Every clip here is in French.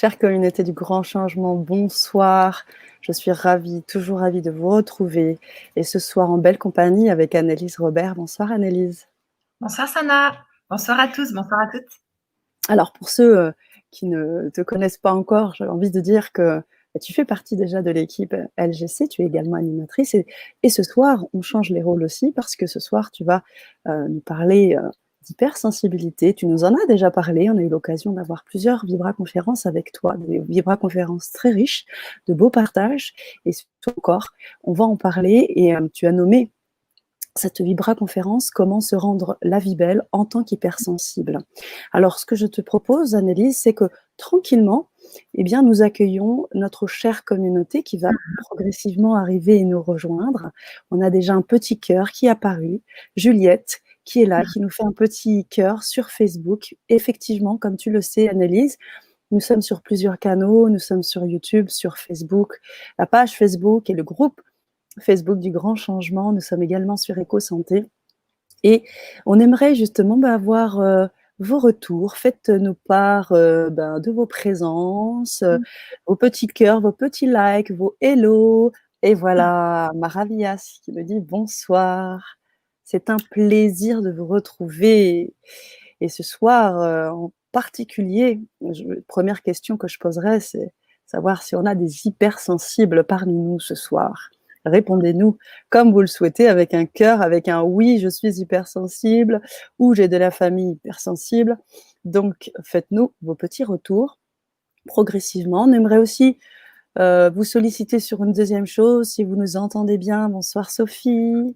Chère communauté du grand changement, bonsoir. Je suis ravie, toujours ravie de vous retrouver. Et ce soir en belle compagnie avec Annelise Robert. Bonsoir Annelise. Bonsoir Sana, bonsoir à tous, bonsoir à toutes. Alors pour ceux qui ne te connaissent pas encore, j'ai envie de dire que tu fais partie déjà de l'équipe LGC, tu es également animatrice. Et ce soir, on change les rôles aussi parce que ce soir, tu vas nous parler d'hypersensibilité. Tu nous en as déjà parlé, on a eu l'occasion d'avoir plusieurs vibraconférences avec toi, des vibraconférences très riches, de beaux partages. Et surtout encore, on va en parler et tu as nommé cette vibraconférence, comment se rendre la vie belle en tant qu'hypersensible. Alors, ce que je te propose, Annelise, c'est que tranquillement, eh bien, nous accueillons notre chère communauté qui va progressivement arriver et nous rejoindre. On a déjà un petit cœur qui est apparu, Juliette, qui est là, qui nous fait un petit cœur sur Facebook. Effectivement, comme tu le sais, Annelise, nous sommes sur plusieurs canaux, nous sommes sur YouTube, sur Facebook, la page Facebook et le groupe Facebook du Grand Changement. Nous sommes également sur EcoSanté. Et on aimerait justement avoir vos retours. Faites-nous part de vos présences, vos petits cœurs, vos petits likes, vos hello. Et voilà, Maravillas qui me dit bonsoir. C'est un plaisir de vous retrouver. Et ce soir, en particulier, première question que je poserais, c'est savoir si on a des hypersensibles parmi nous ce soir. Répondez-nous comme vous le souhaitez, avec un cœur, avec un oui, je suis hypersensible, ou j'ai de la famille hypersensible. Donc, faites-nous vos petits retours progressivement. On aimerait aussi vous solliciter sur une deuxième chose, si vous nous entendez bien. Bonsoir Sophie.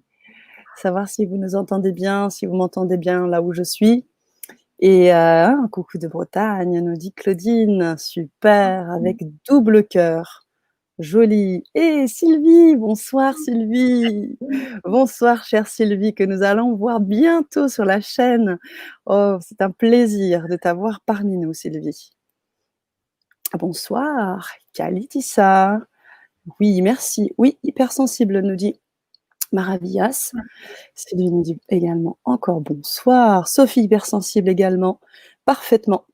Savoir si vous nous entendez bien, si vous m'entendez bien là où je suis. Et un coucou de Bretagne, nous dit Claudine. Super, avec double cœur. Joli. Et Sylvie, bonsoir Sylvie. Bonsoir chère Sylvie, que nous allons voir bientôt sur la chaîne. Oh, c'est un plaisir de t'avoir parmi nous Sylvie. Bonsoir, Kalitissa. Oui, merci. Oui, hypersensible, nous dit Maravillas. Sylvie nous dit également encore bonsoir. Sophie, hypersensible également. Parfaitement.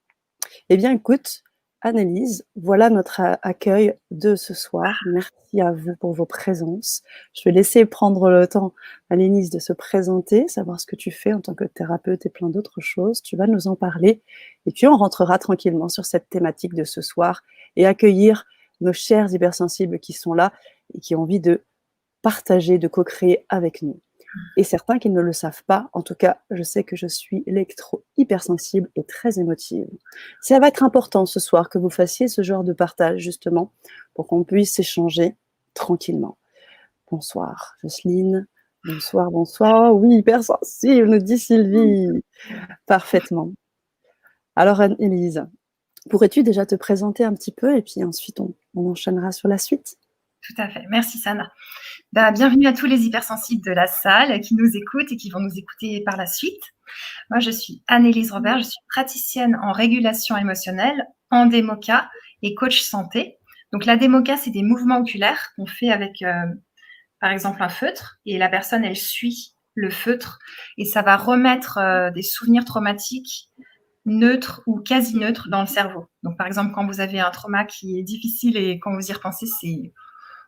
Eh bien, écoute, Annelise, voilà notre accueil de ce soir. Merci à vous pour vos présences. Je vais laisser prendre le temps à Annelise de se présenter, savoir ce que tu fais en tant que thérapeute et plein d'autres choses. Tu vas nous en parler. Et puis, on rentrera tranquillement sur cette thématique de ce soir et accueillir nos chers hypersensibles qui sont là et qui ont envie de partager, de co-créer avec nous. Et certains qui ne le savent pas, en tout cas, je sais que je suis électro-hypersensible et très émotive. Ça va être important ce soir que vous fassiez ce genre de partage, justement, pour qu'on puisse échanger tranquillement. Bonsoir, Jocelyne. Bonsoir, bonsoir. Oui, hypersensible, nous dit Sylvie. Parfaitement. Alors, Anne-Élise, pourrais-tu déjà te présenter un petit peu et puis ensuite on enchaînera sur la suite? Tout à fait, merci Sana. Bienvenue à tous les hypersensibles de la salle qui nous écoutent et qui vont nous écouter par la suite. Moi, je suis Annelise Robert, je suis praticienne en régulation émotionnelle, en démoca et coach santé. Donc la démoca, c'est des mouvements oculaires qu'on fait avec, par exemple, un feutre et la personne, elle suit le feutre et ça va remettre des souvenirs traumatiques neutres ou quasi neutres dans le cerveau. Donc par exemple, quand vous avez un trauma qui est difficile et quand vous y repensez, c'est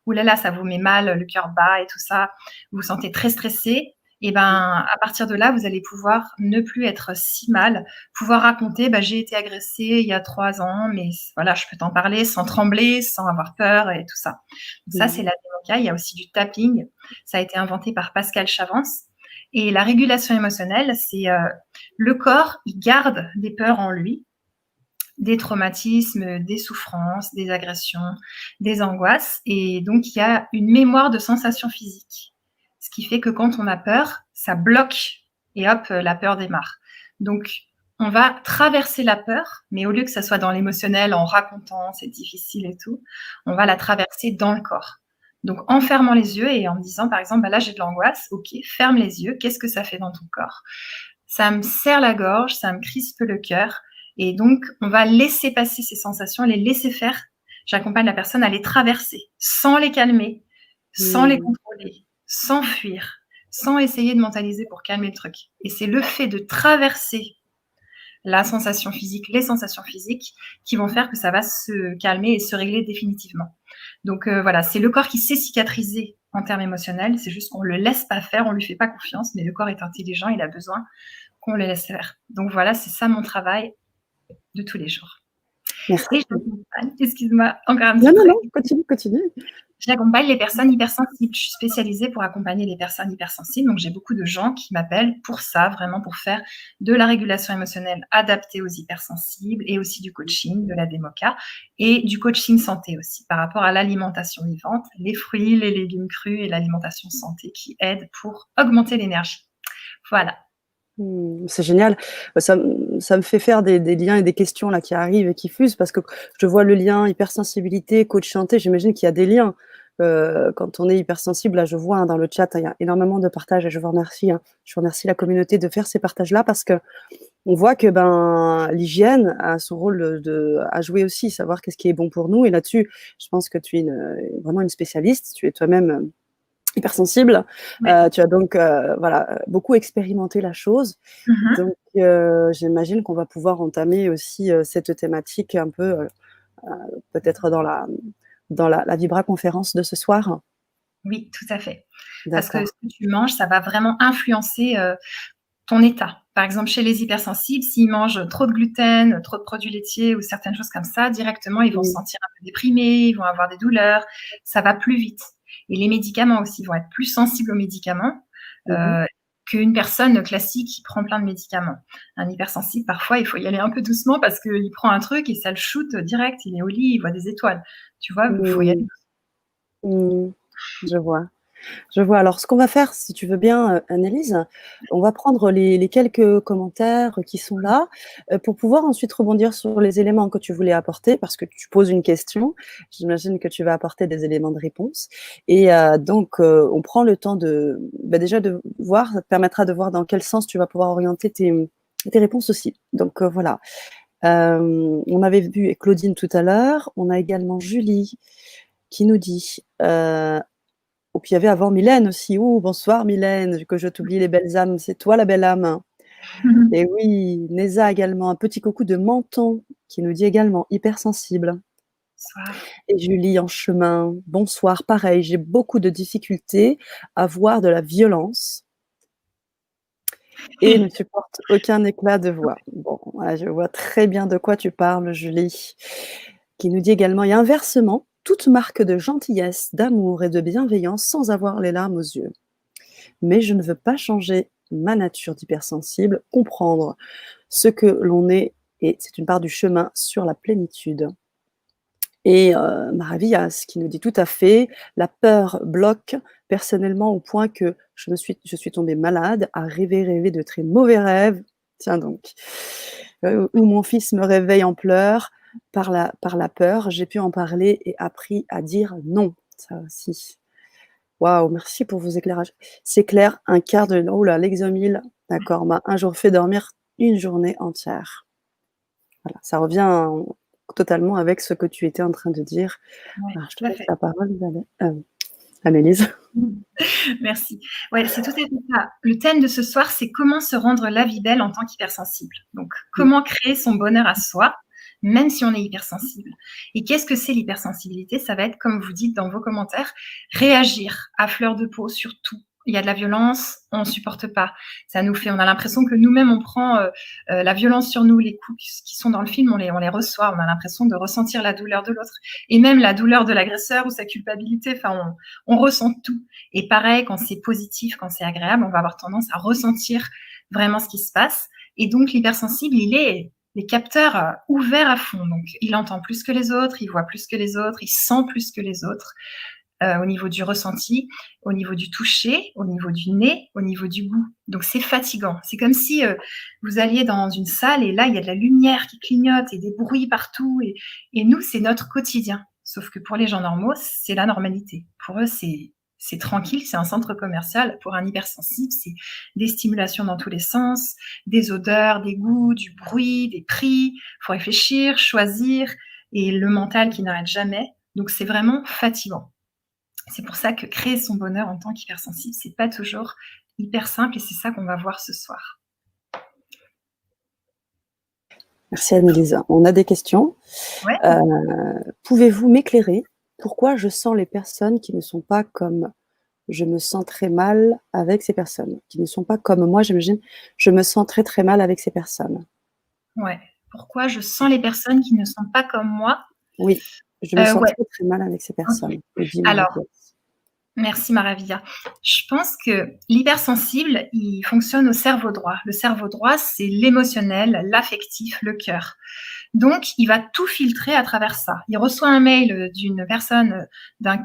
« Ouh là là, ça vous met mal, le cœur bat et tout ça, vous vous sentez très stressé », et à partir de là, vous allez pouvoir ne plus être si mal, pouvoir raconter « j'ai été agressée il y a 3 ans, mais voilà, je peux t'en parler sans trembler, sans avoir peur et tout ça ». Donc ça, c'est la démoca. Il y a aussi du tapping. Ça a été inventé par Pascal Chavance. Et la régulation émotionnelle, c'est le corps, il garde des peurs en lui, des traumatismes, des souffrances, des agressions, des angoisses. Et donc, il y a une mémoire de sensations physiques. Ce qui fait que quand on a peur, ça bloque et hop, la peur démarre. Donc, on va traverser la peur, mais au lieu que ça soit dans l'émotionnel, en racontant, c'est difficile et tout, on va la traverser dans le corps. Donc, en fermant les yeux et en me disant, par exemple, là, j'ai de l'angoisse, ok, ferme les yeux, qu'est-ce que ça fait dans ton corps? Ça me serre la gorge, ça me crispe le cœur. Et donc, on va laisser passer ces sensations, les laisser faire. J'accompagne la personne à les traverser, sans les calmer, sans les contrôler, sans fuir, sans essayer de mentaliser pour calmer le truc. Et c'est le fait de traverser la sensation physique, les sensations physiques qui vont faire que ça va se calmer et se régler définitivement. Donc voilà, c'est le corps qui sait cicatriser en termes émotionnels, c'est juste qu'on le laisse pas faire, on lui fait pas confiance, mais le corps est intelligent, il a besoin qu'on le laisse faire. Donc voilà, c'est ça mon travail de tous les jours. Merci. Et j'accompagne, excuse-moi, encore un petit Non, truc. non, continue. J'accompagne les personnes hypersensibles. Je suis spécialisée pour accompagner les personnes hypersensibles. Donc, j'ai beaucoup de gens qui m'appellent pour ça, vraiment pour faire de la régulation émotionnelle adaptée aux hypersensibles et aussi du coaching, de la démoca et du coaching santé aussi par rapport à l'alimentation vivante, les fruits, les légumes crus et l'alimentation santé qui aident pour augmenter l'énergie. Voilà. C'est génial. Ça me fait faire des liens et des questions là qui arrivent et qui fusent parce que je vois le lien hypersensibilité, coach santé, j'imagine qu'il y a des liens. Quand on est hypersensible, là je vois dans le chat, il y a énormément de partages et je vous remercie, je remercie la communauté de faire ces partages-là parce qu'on voit que l'hygiène a son rôle à jouer aussi, savoir qu'est-ce qui est bon pour nous et là-dessus, je pense que tu es vraiment une spécialiste, tu es toi-même hypersensible. Ouais. Tu as donc beaucoup expérimenté la chose. Donc, j'imagine qu'on va pouvoir entamer aussi cette thématique un peu peut-être dans la Vibra conférence de ce soir. Oui, tout à fait. Parce que D'accord. ce que tu manges, ça va vraiment influencer ton état. Par exemple, chez les hypersensibles, s'ils mangent trop de gluten, trop de produits laitiers ou certaines choses comme ça, directement, ils vont se sentir un peu déprimés, ils vont avoir des douleurs, ça va plus vite. Et les médicaments aussi vont être plus sensibles aux médicaments qu'une personne classique qui prend plein de médicaments. Un hypersensible, parfois, il faut y aller un peu doucement parce qu'il prend un truc et ça le shoot direct, il est au lit, il voit des étoiles. Tu vois, il faut y aller doucement. Je vois. Je vois. Alors, ce qu'on va faire, si tu veux bien, Annelise, on va prendre les quelques commentaires qui sont là pour pouvoir ensuite rebondir sur les éléments que tu voulais apporter, parce que tu poses une question. J'imagine que tu vas apporter des éléments de réponse. Et donc, on prend le temps déjà de voir, ça te permettra de voir dans quel sens tu vas pouvoir orienter tes réponses aussi. Donc, voilà. On avait vu Claudine tout à l'heure. On a également Julie qui nous dit ou puis il y avait avant Mylène aussi. Bonsoir Mylène, que je t'oublie les belles âmes, c'est toi la belle âme. Et oui, Neza également, un petit coucou de Menton qui nous dit également hypersensible. Bonsoir. Et Julie en chemin, bonsoir, pareil, j'ai beaucoup de difficultés à voir de la violence et ne supporte aucun éclat de voix. Bon, voilà, je vois très bien de quoi tu parles, Julie. Qui nous dit également, et inversement, toute marque de gentillesse, d'amour et de bienveillance sans avoir les larmes aux yeux. Mais je ne veux pas changer ma nature d'hypersensible, comprendre ce que l'on est, et c'est une part du chemin sur la plénitude. Et Maravillas qui nous dit tout à fait, la peur bloque personnellement au point que je suis tombée malade à rêver de très mauvais rêves. Tiens donc, où mon fils me réveille en pleurs par la peur. J'ai pu en parler et appris à dire non. Ça aussi. Waouh, merci pour vos éclairages. C'est clair, un quart de... Oh là, l'exomile, d'accord, m'a un jour fait dormir une journée entière. Voilà, ça revient totalement avec ce que tu étais en train de dire. Ouais, Alors, je te tout à laisse fait. la parole, Annelise. Merci. Ouais, c'est tout à fait ça. Le thème de ce soir, c'est comment se rendre la vie belle en tant qu'hypersensible. Donc, comment créer son bonheur à soi, même si on est hypersensible. Et qu'est-ce que c'est l'hypersensibilité? Ça va être, comme vous dites dans vos commentaires, réagir à fleur de peau sur tout. Il y a de la violence, on ne supporte pas. Ça nous fait, on a l'impression que nous-mêmes, on prend la violence sur nous, les coups qui sont dans le film, on les reçoit. On a l'impression de ressentir la douleur de l'autre. Et même la douleur de l'agresseur ou sa culpabilité. Enfin, on ressent tout. Et pareil, quand c'est positif, quand c'est agréable, on va avoir tendance à ressentir vraiment ce qui se passe. Et donc, l'hypersensible, il est les capteurs ouverts à fond. Donc, il entend plus que les autres, il voit plus que les autres, il sent plus que les autres au niveau du ressenti, au niveau du toucher, au niveau du nez, au niveau du goût. Donc, c'est fatigant. C'est comme si vous alliez dans une salle et là, il y a de la lumière qui clignote et des bruits partout. Et nous, c'est notre quotidien. Sauf que pour les gens normaux, c'est la normalité. Pour eux, c'est tranquille, c'est un centre commercial. Pour un hypersensible, c'est des stimulations dans tous les sens, des odeurs, des goûts, du bruit, des prix. Il faut réfléchir, choisir, et le mental qui n'arrête jamais. Donc, c'est vraiment fatigant. C'est pour ça que créer son bonheur en tant qu'hypersensible, c'est pas toujours hyper simple, et c'est ça qu'on va voir ce soir. Merci Annelise. On a des questions. Ouais. Pouvez-vous m'éclairer pourquoi je sens les personnes qui ne sont pas comme je me sens très mal avec ces personnes, qui ne sont pas comme moi, j'imagine, je me sens très très mal avec ces personnes. Ouais. Pourquoi je sens les personnes qui ne sont pas comme moi? Oui, je me sens Ouais, très très mal avec ces OK. personnes. Et dis-moi, Alors, merci Maravilla. Je pense que l'hypersensible, il fonctionne au cerveau droit. Le cerveau droit, c'est l'émotionnel, l'affectif, le cœur. Donc, il va tout filtrer à travers ça. Il reçoit un mail d'une personne,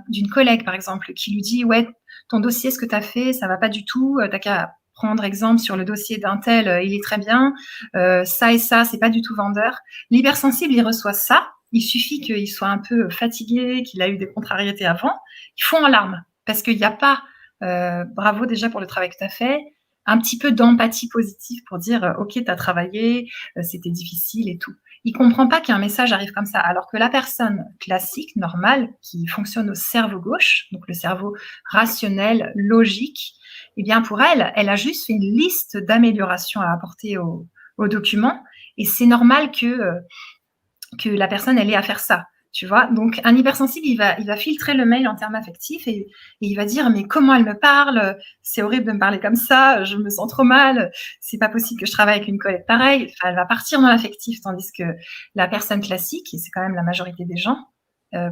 d'une collègue, par exemple, qui lui dit: «Ouais, ton dossier, ce que tu as fait, ça va pas du tout. Tu as qu'à prendre exemple sur le dossier d'un tel, il est très bien. Ça et ça, c'est pas du tout vendeur». L'hypersensible, il reçoit ça. Il suffit qu'il soit un peu fatigué, qu'il a eu des contrariétés avant. Il fond en larmes parce qu'il n'y a pas, bravo déjà pour le travail que tu as fait, un petit peu d'empathie positive pour dire, OK, tu as travaillé, c'était difficile et tout. Il comprend pas qu'un message arrive comme ça. Alors que la personne classique, normale, qui fonctionne au cerveau gauche, donc le cerveau rationnel, logique, eh bien pour elle, elle a juste fait une liste d'améliorations à apporter au document. Et c'est normal que la personne, elle ait à faire ça. Tu vois, donc un hypersensible, il va filtrer le mail en termes affectifs et il va dire mais comment elle me parle, c'est horrible de me parler comme ça, je me sens trop mal, c'est pas possible que je travaille avec une collègue pareille. Enfin, elle va partir dans l'affectif, tandis que la personne classique, et c'est quand même la majorité des gens,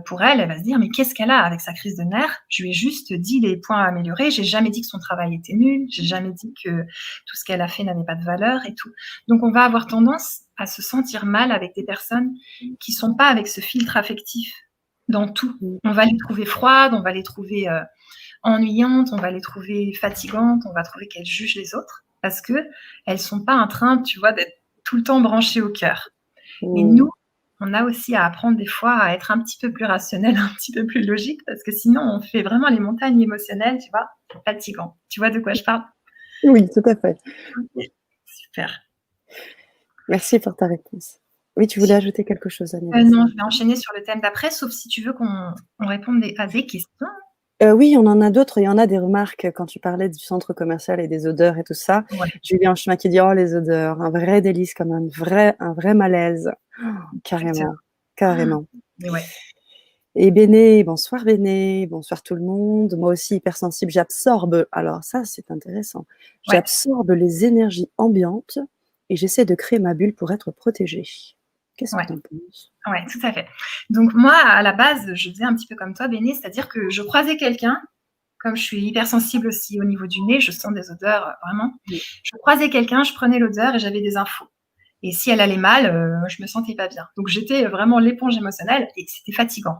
pour elle, elle va se dire mais qu'est-ce qu'elle a avec sa crise de nerfs? Je lui ai juste dit les points à améliorer, j'ai jamais dit que son travail était nul, j'ai jamais dit que tout ce qu'elle a fait n'avait pas de valeur et tout. Donc on va avoir tendance à se sentir mal avec des personnes qui sont pas avec ce filtre affectif dans tout. On va les trouver froides, on va les trouver ennuyantes, on va les trouver fatigantes, on va trouver qu'elles jugent les autres parce que elles sont pas en train, tu vois, d'être tout le temps branchées au cœur. Mais nous, on a aussi à apprendre des fois à être un petit peu plus rationnel, un petit peu plus logique, parce que sinon on fait vraiment les montagnes émotionnelles, tu vois, fatigant. Tu vois de quoi je parle? oui, tout à fait. Super. Merci pour ta réponse. Oui, tu voulais ajouter quelque chose, Annelise? Non, je vais enchaîner sur le thème d'après, sauf si tu veux qu'on réponde à des questions. Oui, on en a d'autres et on a des remarques quand tu parlais du centre commercial et des odeurs et tout ça. Ouais. Julien Chemin qui dit: «Oh les odeurs, un vrai délice comme un vrai malaise». Carrément, carrément. Mais ouais. Et Béné, bonsoir Béné, bonsoir tout le monde. Moi aussi hypersensible, j'absorbe alors ça c'est intéressant. Ouais. J'absorbe les énergies ambiantes et j'essaie de créer ma bulle pour être protégée. Qu'est-ce que Ouais. tu en penses? Ouais, tout à fait. Donc moi, à la base, je faisais un petit peu comme toi, Béné, c'est-à-dire que je croisais quelqu'un, comme je suis hypersensible aussi au niveau du nez, je sens des odeurs, vraiment. Mmh. Je croisais quelqu'un, je prenais l'odeur et j'avais des infos. Et si elle allait mal, je me sentais pas bien. Donc j'étais vraiment l'éponge émotionnelle et c'était fatigant.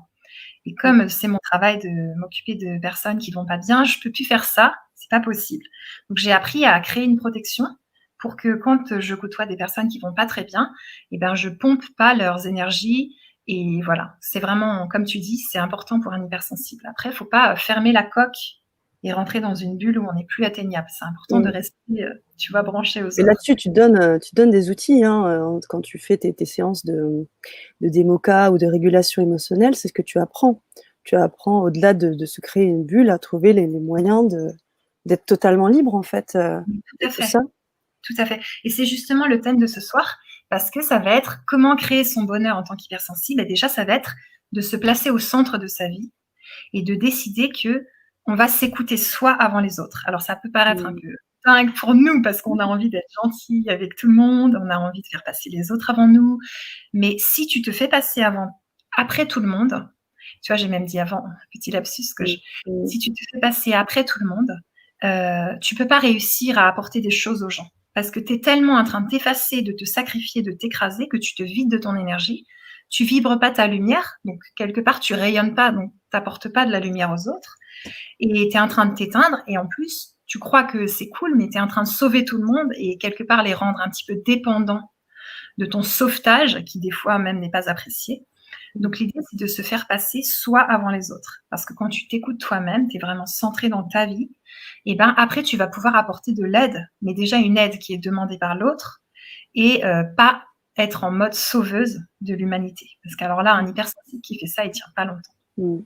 Et comme c'est mon travail de m'occuper de personnes qui vont pas bien, je peux plus faire ça, c'est pas possible. Donc j'ai appris à créer une protection pour que quand je côtoie des personnes qui vont pas très bien, eh ben je pompe pas leurs énergies et voilà. C'est vraiment comme tu dis, c'est important pour un hypersensible. Après, faut pas fermer la coque et rentrer dans une bulle où on n'est plus atteignable. C'est important de Mmh. rester, tu vois, branché aux Et autres. là-dessus, tu donnes des outils, hein, quand tu fais tes séances de démoca ou de régulation émotionnelle, c'est ce que tu apprends. Tu apprends au-delà de se créer une bulle, à trouver les moyens d'être totalement libre en fait, Tout de à tout fait. ça. Tout à fait. Et c'est justement le thème de ce soir, parce que ça va être comment créer son bonheur en tant qu'hypersensible. Et déjà, ça va être de se placer au centre de sa vie et de décider que on va s'écouter soi avant les autres. Alors, ça peut paraître un Mmh. peu dingue pour nous parce qu'on a envie d'être gentil avec tout le monde, on a envie de faire passer les autres avant nous. Mais si tu te fais passer après tout le monde, tu vois, j'ai même dit avant, petit lapsus Mmh. Mmh. si tu te fais passer après tout le monde, tu peux pas réussir à apporter des choses aux gens. Parce que tu es tellement en train de t'effacer, de te sacrifier, de t'écraser que tu te vides de ton énergie. Tu vibres pas ta lumière, donc quelque part tu rayonnes pas, donc t'apportes pas de la lumière aux autres. Et tu es en train de t'éteindre et en plus, tu crois que c'est cool, mais tu es en train de sauver tout le monde et quelque part les rendre un petit peu dépendants de ton sauvetage, qui des fois même n'est pas apprécié. Donc l'idée, c'est de se faire passer soi avant les autres. Parce que quand tu t'écoutes toi-même, tu es vraiment centré dans ta vie, et ben après, tu vas pouvoir apporter de l'aide, mais déjà une aide qui est demandée par l'autre, et pas être en mode sauveuse de l'humanité. Parce qu'alors là, un hypersensible qui fait ça, il tient pas longtemps. Mmh.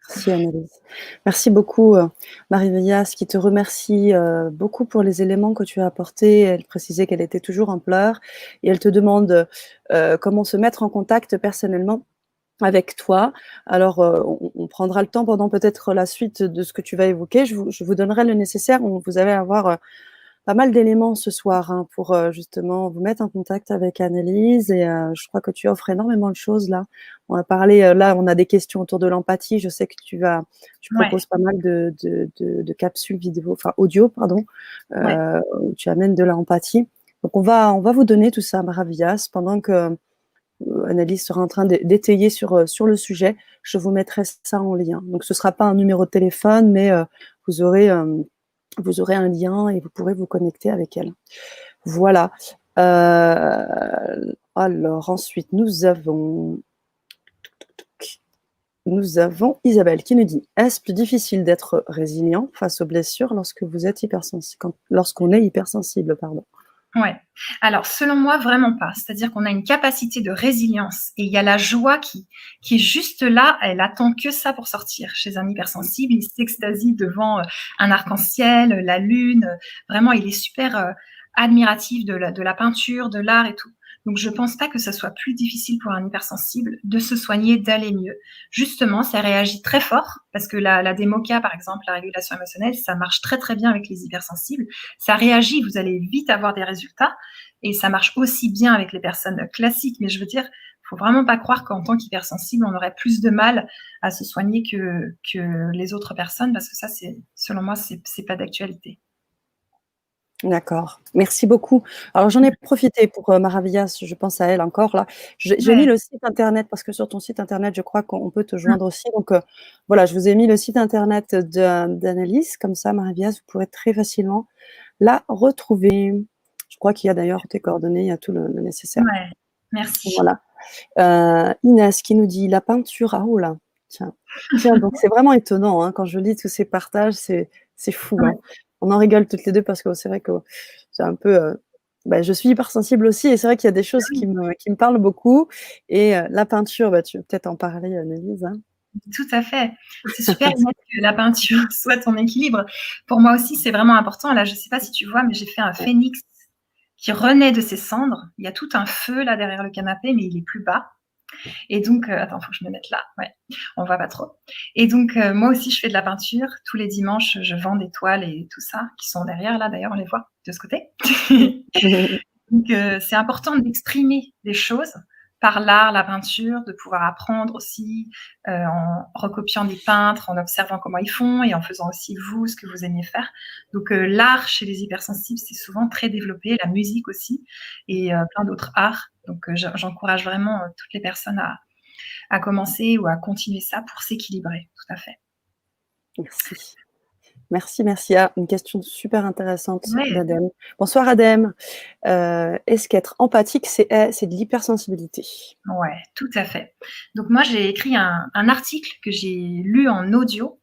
Merci Annelise. Merci beaucoup, Marie-Villas, qui te remercie, beaucoup pour les éléments que tu as apportés. Elle précisait qu'elle était toujours en pleurs et elle te demande, comment se mettre en contact personnellement avec toi. Alors, on prendra le temps pendant peut-être la suite de ce que tu vas évoquer. Je vous donnerai le nécessaire. Vous allez avoir, pas mal d'éléments ce soir, hein, pour, justement vous mettre en contact avec Annelise et je crois que tu offres énormément de choses là. On a parlé, là, on a des questions autour de l'empathie. Je sais que tu Ouais, proposes pas mal de capsules vidéo, enfin audio, pardon, ouais. où tu amènes de l'empathie. Donc on va vous donner tout ça, Maravillas, pendant que, Annelise sera en train d'étayer sur le sujet. Je vous mettrai ça en lien. Donc ce sera pas un numéro de téléphone, mais, vous aurez, vous aurez un lien et vous pourrez vous connecter avec elle. Voilà. Alors ensuite, nous avons Isabelle qui nous dit: est-ce plus difficile d'être résilient face aux blessures lorsqu'on est hypersensible, pardon? Ouais. Alors, selon moi, vraiment pas. C'est-à-dire qu'on a une capacité de résilience et il y a la joie qui est juste là, elle attend que ça pour sortir. Chez un hypersensible, il s'extasie devant un arc-en-ciel, la lune. Vraiment, il est super admiratif de la peinture, de l'art et tout. Donc, je pense pas que ça soit plus difficile pour un hypersensible de se soigner, d'aller mieux. Justement, ça réagit très fort parce que la DEMOCA, par exemple, la régulation émotionnelle, ça marche très très bien avec les hypersensibles. Ça réagit, vous allez vite avoir des résultats et ça marche aussi bien avec les personnes classiques. Mais je veux dire, faut vraiment pas croire qu'en tant qu'hypersensible, on aurait plus de mal à se soigner que les autres personnes parce que ça, selon moi, c'est pas d'actualité. D'accord, merci beaucoup. Alors j'en ai profité pour, Maravillas, je pense à elle encore là. J'ai mis Ouais. le site internet parce que sur ton site internet, je crois qu'on peut te joindre aussi. Donc, voilà, je vous ai mis le site internet d'Annelise, comme ça, Maravillas, vous pourrez très facilement la retrouver. Je crois qu'il y a d'ailleurs tes coordonnées, il y a tout le nécessaire. Ouais, merci. Voilà. Inès qui nous dit: «La peinture», ah oh là, tiens. Tiens, donc c'est vraiment étonnant, hein, quand je lis tous ces partages, c'est fou, Ouais. hein. On en rigole toutes les 2 parce que c'est vrai que c'est un peu, je suis hypersensible aussi et c'est vrai qu'il y a des choses qui me parlent beaucoup et la peinture, tu veux peut-être en parler, Annelise, hein? Tout à fait. C'est super Inès, que la peinture soit ton équilibre. Pour moi aussi, c'est vraiment important. Là, je sais pas si tu vois, mais j'ai fait un Ouais. phénix qui renaît de ses cendres. Il y a tout un feu là derrière le canapé, mais il est plus bas. Et donc, attends, faut que je me mette là. Ouais, on voit pas trop. Et donc, moi aussi, je fais de la peinture. Tous les dimanches, je vends des toiles et tout ça, qui sont derrière là. D'ailleurs, on les voit de ce côté. Donc, c'est important d'exprimer des choses par l'art, la peinture, de pouvoir apprendre aussi en recopiant des peintres, en observant comment ils font et en faisant aussi vous ce que vous aimez faire. Donc, l'art chez les hypersensibles, c'est souvent très développé, la musique aussi et plein d'autres arts. Donc, j'encourage vraiment toutes les personnes à commencer ou à continuer ça pour s'équilibrer. Tout à fait. Merci. Merci, merci. Ah, une question super intéressante Ouais. d'Adèle. Bonsoir Adèle. Est-ce qu'être empathique, c'est de l'hypersensibilité? Ouais, tout à fait. Donc moi, j'ai écrit un article que j'ai lu en audio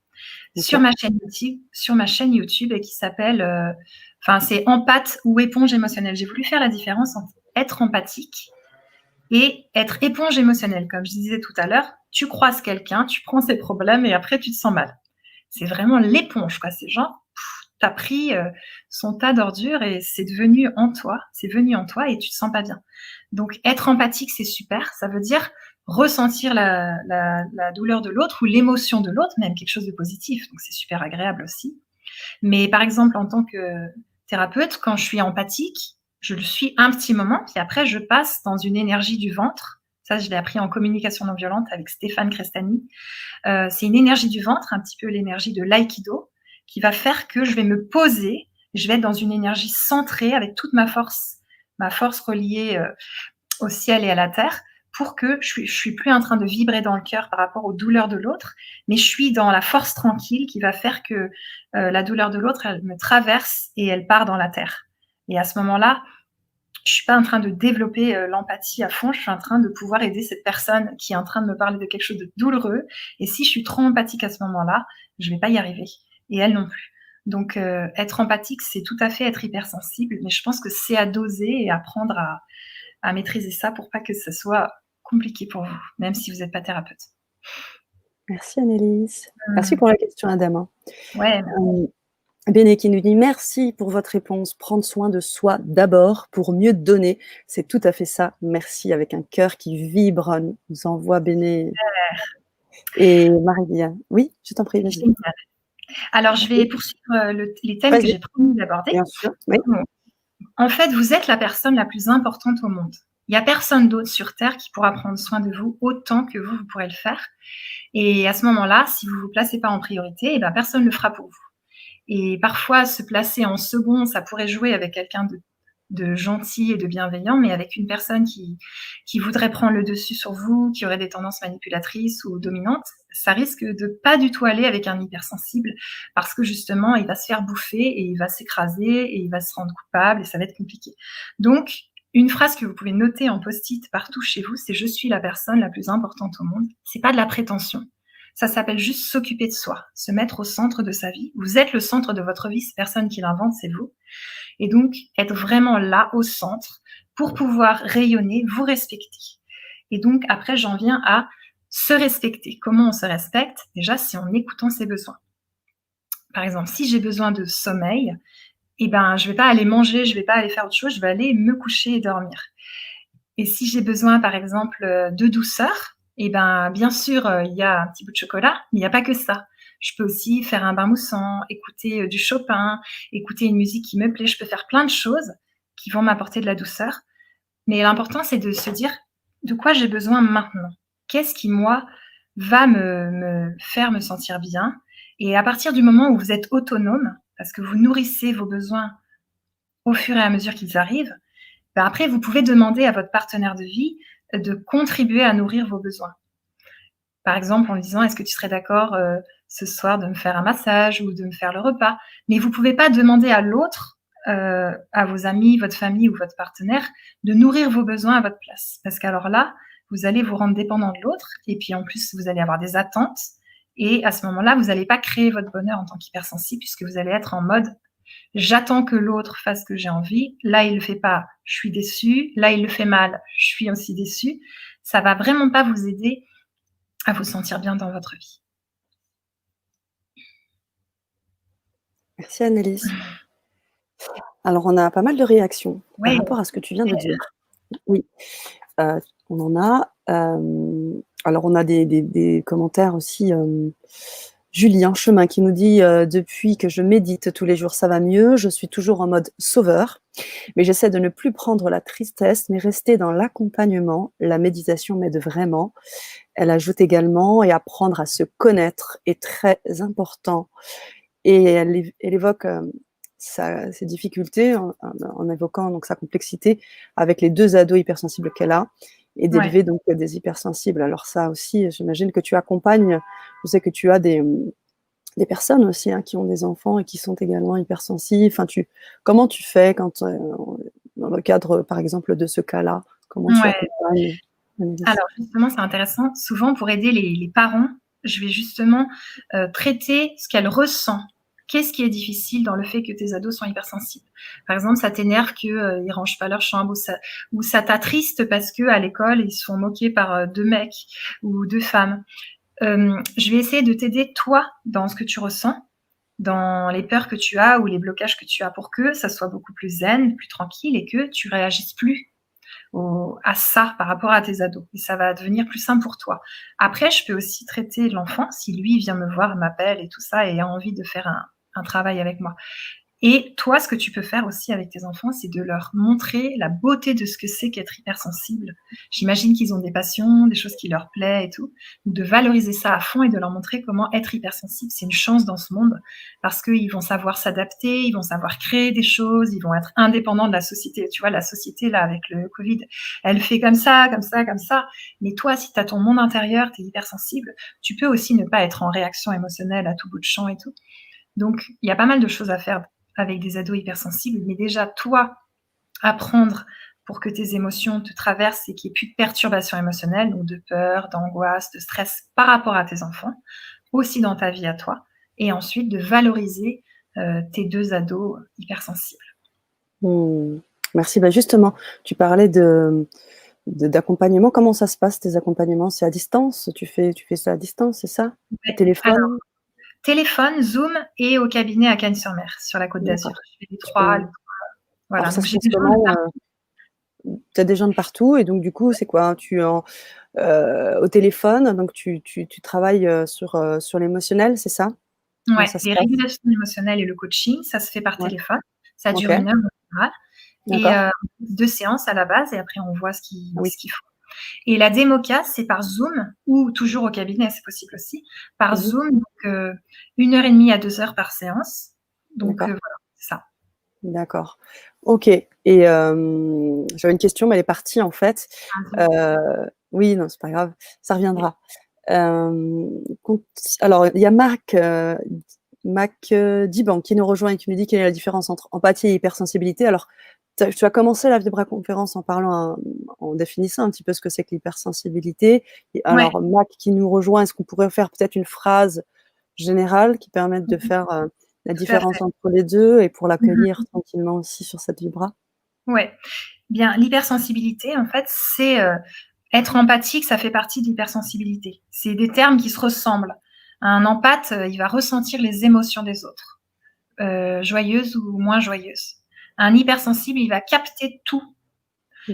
OK. sur ma chaîne YouTube et qui s'appelle, enfin, c'est empath ou éponge émotionnelle. J'ai voulu faire la différence entre être empathique et être éponge émotionnelle. Comme je disais tout à l'heure, tu croises quelqu'un, tu prends ses problèmes et après tu te sens mal. C'est vraiment l'éponge, quoi. C'est genre, tu as pris son tas d'ordures et c'est devenu en toi, c'est venu en toi et tu te sens pas bien. Donc être empathique, c'est super. Ça veut dire ressentir la douleur de l'autre ou l'émotion de l'autre, même quelque chose de positif. Donc c'est super agréable aussi. Mais par exemple, en tant que thérapeute, quand je suis empathique, je le suis un petit moment, puis après je passe dans une énergie du ventre. Ça, je l'ai appris en communication non violente avec Stéphane Crestani. C'est une énergie du ventre, un petit peu l'énergie de l'aïkido, qui va faire que je vais me poser, je vais être dans une énergie centrée avec toute ma force reliée au ciel et à la terre, pour que je suis plus en train de vibrer dans le cœur par rapport aux douleurs de l'autre, mais je suis dans la force tranquille qui va faire que la douleur de l'autre, elle me traverse et elle part dans la terre. Et à ce moment-là, je suis pas en train de développer l'empathie à fond, je suis en train de pouvoir aider cette personne qui est en train de me parler de quelque chose de douloureux. Et si je suis trop empathique à ce moment-là, je vais pas y arriver. Et elle non plus. Donc, être empathique, c'est tout à fait être hypersensible, mais je pense que c'est à doser et apprendre à maîtriser ça pour pas que ce soit compliqué pour vous, même si vous n'êtes pas thérapeute. Merci Annelise. Merci Mmh. pour la question Adama. Ouais, Béné qui nous dit: «Merci pour votre réponse. Prendre soin de soi d'abord pour mieux donner». C'est tout à fait ça. Merci avec un cœur qui vibre, nous envoie Béné et Marie-Liane. Oui, je t'en prie, c'est vas-y. génial. Alors je vais Oui, poursuivre, les thèmes que vas-y, j'ai promis d'aborder. bien sûr, oui. Bon, en fait, vous êtes la personne la plus importante au monde. Il y a personne d'autre sur terre qui pourra prendre soin de vous autant que vous pourrez le faire et à ce moment-là, si vous vous placez pas en priorité et ben, personne le fera pour vous et parfois se placer en second, ça pourrait jouer avec quelqu'un de gentil et de bienveillant, mais avec une personne qui voudrait prendre le dessus sur vous, qui aurait des tendances manipulatrices ou dominantes, ça risque de pas du tout aller avec un hypersensible parce que justement, il va se faire bouffer et il va s'écraser et il va se rendre coupable et ça va être compliqué. Donc, une phrase que vous pouvez noter en post-it partout chez vous, c'est: «Je suis la personne la plus importante au monde». C'est pas de la prétention. Ça s'appelle juste s'occuper de soi, se mettre au centre de sa vie. Vous êtes le centre de votre vie, c'est personne qui l'invente, c'est vous. Et donc, être vraiment là, au centre, pour pouvoir rayonner, vous respecter. Et donc, après, j'en viens à se respecter. Comment on se respecte? Déjà, c'est en écoutant ses besoins. Par exemple, si j'ai besoin de sommeil, eh ben, je vais pas aller manger, je vais pas aller faire autre chose, je vais aller me coucher et dormir. Et si j'ai besoin, par exemple, de douceur, eh ben, bien sûr, il y a un petit bout de chocolat, mais il y a pas que ça. Je peux aussi faire un bain moussant, écouter, du Chopin, écouter une musique qui me plaît. Je peux faire plein de choses qui vont m'apporter de la douceur. Mais l'important, c'est de se dire: «De quoi j'ai besoin maintenant? Qu'est-ce qui, moi, va me faire me sentir bien?» Et à partir du moment où vous êtes autonome, parce que vous nourrissez vos besoins au fur et à mesure qu'ils arrivent, bah, après, vous pouvez demander à votre partenaire de vie de contribuer à nourrir vos besoins. Par exemple, en lui disant: «Est-ce que tu serais d'accord, ce soir de me faire un massage ou de me faire le repas?» Mais vous pouvez pas demander à l'autre, à vos amis, votre famille ou votre partenaire de nourrir vos besoins à votre place. Parce qu'alors là, vous allez vous rendre dépendant de l'autre et puis en plus, vous allez avoir des attentes et à ce moment-là, vous allez pas créer votre bonheur en tant qu'hypersensible puisque vous allez être en mode: «J'attends que l'autre fasse ce que j'ai envie. Là, il le fait pas, je suis déçu. Là, il le fait mal, je suis aussi déçu». Ça va vraiment pas vous aider à vous sentir bien dans votre vie. Merci Annelise. Alors on a pas mal de réactions par Ouais, rapport à ce que tu viens de dire. Oui, on en a, alors on a des commentaires aussi, Julien Chemin qui nous dit: «Depuis que je médite tous les jours, ça va mieux. Je suis toujours en mode sauveur, mais j'essaie de ne plus prendre la tristesse, mais rester dans l'accompagnement. La méditation m'aide vraiment». Elle ajoute également: «Et apprendre à se connaître est très important». Et elle évoque, ses difficultés en évoquant donc sa complexité avec les 2 ados hypersensibles qu'elle a et ouais. d'élever donc des hypersensibles. Alors ça aussi, j'imagine que tu accompagnes, je sais que tu as des personnes aussi, hein, qui ont des enfants et qui sont également hypersensibles. Enfin, comment tu fais quand, dans le cadre, par exemple, de ce cas-là? Comment tu Ouais. accompagnes, Annelise? Alors justement, c'est intéressant. Souvent, pour aider les parents, je vais justement, traiter ce qu'elle ressent. Qu'est-ce qui est difficile dans le fait que tes ados sont hypersensibles? Par exemple, ça t'énerve que, ils rangent pas leur chambre ou ça t'attriste parce qu'à l'école, ils se font moquer par, 2 mecs ou 2 femmes. Je vais essayer de t'aider toi dans ce que tu ressens, dans les peurs que tu as ou les blocages que tu as pour que ça soit beaucoup plus zen, plus tranquille et que tu réagisses plus à ça par rapport à tes ados et ça va devenir plus simple pour toi. Après, je peux aussi traiter l'enfant si lui vient me voir, m'appelle et tout ça et a envie de faire un travail avec moi. Et toi, ce que tu peux faire aussi avec tes enfants, c'est de leur montrer la beauté de ce que c'est qu'être hypersensible. J'imagine qu'ils ont des passions, des choses qui leur plaisent et tout. Donc de valoriser ça à fond et de leur montrer comment être hypersensible, c'est une chance dans ce monde parce qu'ils vont savoir s'adapter, ils vont savoir créer des choses, ils vont être indépendants de la société. Tu vois, la société, là, avec le Covid, elle fait comme ça, comme ça, comme ça. Mais toi, si tu as ton monde intérieur, tu es hypersensible, tu peux aussi ne pas être en réaction émotionnelle à tout bout de champ et tout. Donc, il y a pas mal de choses à faire avec des ados hypersensibles, mais déjà, toi, apprendre pour que tes émotions te traversent et qu'il n'y ait plus de perturbations émotionnelles, donc de peur, d'angoisse, de stress par rapport à tes enfants, aussi dans ta vie à toi, et ensuite de valoriser tes 2 ados hypersensibles. Mmh. Merci. Bah, justement, tu parlais d'accompagnement. Comment ça se passe, tes accompagnements? C'est à distance? Tu fais ça à distance, c'est ça? Au Ouais. Alors, téléphone? téléphone, Zoom et au cabinet à Cagnes-sur-Mer, sur la Côte d'Azur. D'accord. Je fais les Tu 3, fais alors voilà, ça donc se j'ai passe des gens de comment, partout. tu as des gens de partout et donc du coup, c'est quoi? Tu es au téléphone, donc tu travailles, sur l'émotionnel, c'est ça? Comment Ouais, ça se les passe? régulations émotionnelles et le coaching, ça se fait par Ouais, téléphone. Ça OK, dure 1 heure en général et d'accord. 2 séances à la base et après on voit ce Ah oui. qu'il faut. Et la démoca, c'est par Zoom ou toujours au cabinet, c'est possible aussi, par Mmh. Zoom, donc 1 heure et demie à 2 heures par séance. Donc D'accord, voilà, c'est ça. d'accord. OK et j'avais une question, mais elle est partie en fait. Vas-y. Oui, non, c'est pas grave, ça reviendra. Cont alors il y a Mac Diban qui nous rejoint et qui nous dit: «Quelle est la différence entre empathie et hypersensibilité?» Alors, tu as commencé la vibraconférence en parlant, en définissant un petit peu ce que c'est que l'hypersensibilité et Ouais. alors Mac qui nous rejoint, est-ce qu'on pourrait faire peut-être une phrase générale qui permette de Mmh. faire, la Tout à fait. différence entre les 2 et pour Mmh l'accueillir mh. tranquillement aussi sur cette vibra? Ouais. Bien, l'hypersensibilité, en fait, c'est, être empathique, ça fait partie de l'hypersensibilité. C'est des termes qui se ressemblent. Un empathe, il va ressentir les émotions des autres, joyeuses ou moins joyeuses. Un hypersensible, il va capter tout. Mmh.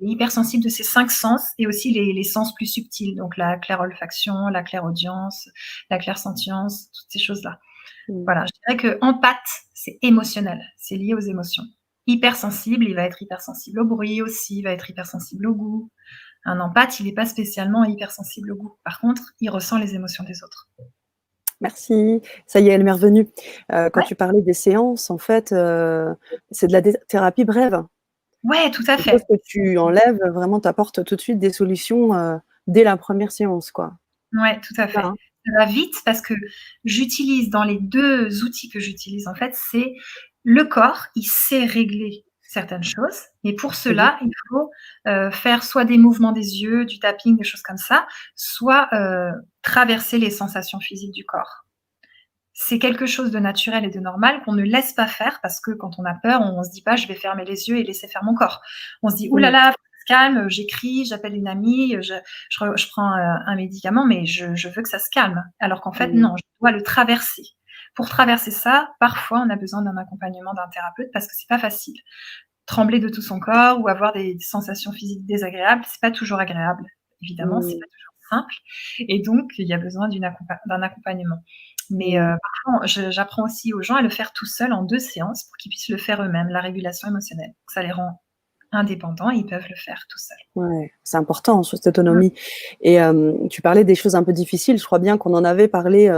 Il est hypersensible de ses 5 sens et aussi les sens plus subtils, donc la clairolfaction, la clairaudience, la clairsentience, toutes ces choses-là. Mmh. Voilà, je dirais qu'empathe, c'est émotionnel, c'est lié aux émotions. Hypersensible, il va être hypersensible au bruit aussi, il va être hypersensible au goût. Un empathe, il est pas spécialement hypersensible au goût. Par contre, il ressent les émotions des autres. Merci, ça y est, elle m'est revenue. Quand Ouais, tu parlais des séances, en fait, c'est de la thérapie brève? ouais, tout à Quelque chose fait. que tu enlèves, vraiment tu apportes tout de suite des solutions, dès la première séance, quoi. Ouais, tout à Ça, fait. hein? Ça va vite parce que j'utilise dans les 2 outils que j'utilise, en fait, c'est le corps, il sait régler certaines choses et pour Mmh mh. cela, il faut, faire soit des mouvements des yeux, du tapping, des choses comme ça, soit, traverser les sensations physiques du corps. C'est quelque chose de naturel et de normal qu'on ne laisse pas faire parce que quand on a peur, on se dit pas: «Je vais fermer les yeux et laisser faire mon corps». On se dit: «Ouh là Mmh. là, faut que ça se calme, j'écris, j'appelle une amie, je prends, un médicament, mais je veux que ça se calme». Alors qu'en fait Mmh. non, je dois le traverser. Pour traverser ça, parfois, on a besoin d'un accompagnement d'un thérapeute parce que c'est pas facile. Trembler de tout son corps ou avoir des sensations physiques désagréables, c'est pas toujours agréable. Évidemment, c'est Mmh. pas toujours simple et donc il y a besoin d'un accompagnement. Mais Mmh. parfois, j'apprends aussi aux gens à le faire tout seuls en 2 séances pour qu'ils puissent le faire eux-mêmes, la régulation émotionnelle. Ça les rend indépendants, ils peuvent le faire tout seuls. Ouais, c'est important, cette Mmh. autonomie et tu parlais des choses un peu difficiles. Je crois bien qu'on en avait parlé,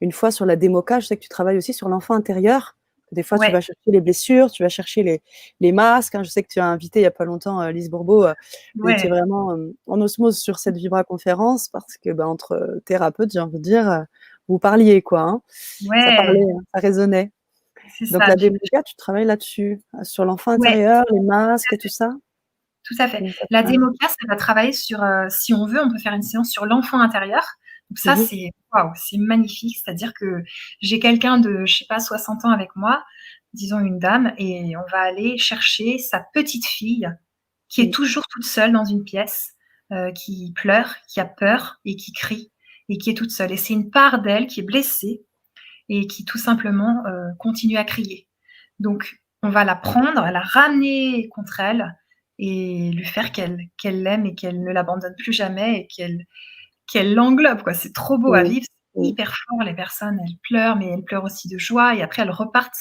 une fois sur la démoca. Je sais que tu travailles aussi sur l'enfant intérieur. Des fois, tu Ouais, vas chercher les blessures, tu vas chercher les masques, hein. Je sais que tu as invité il y a pas longtemps, Lise Bourbeau, vous étiez ouais, vraiment, en osmose sur cette vibra-conférence parce que, bah, entre, thérapeutes, j'ai envie de dire, vous parliez quoi, hein. Ça parlait, ouais, ça résonnait. c'est Donc ça. la Puis démoca, tu travailles là-dessus, sur l'enfant ouais, intérieur, les masques et tout ça? tout à fait. Comment ça se La passe? démoca, ça va travailler sur, si on veut, on peut faire une séance sur l'enfant intérieur. Donc ça, Mmh mh. c'est waouh, c'est magnifique. C'est-à-dire que j'ai quelqu'un de, je sais pas, 60 ans avec moi, disons une dame, et on va aller chercher sa petite fille qui est Mmh. toujours toute seule dans une pièce, qui pleure, qui a peur et qui crie et qui est toute seule. Et c'est une part d'elle qui est blessée et qui tout simplement, continue à crier. Donc on va la prendre, la ramener contre elle et lui faire qu'elle l'aime et qu'elle ne l'abandonne plus jamais et qu'elle l'englobe, quoi. C'est trop beau à Mmh. vivre, c'est Mmh. hyper fort, les personnes, elles pleurent, mais elles pleurent aussi de joie et après elles repartent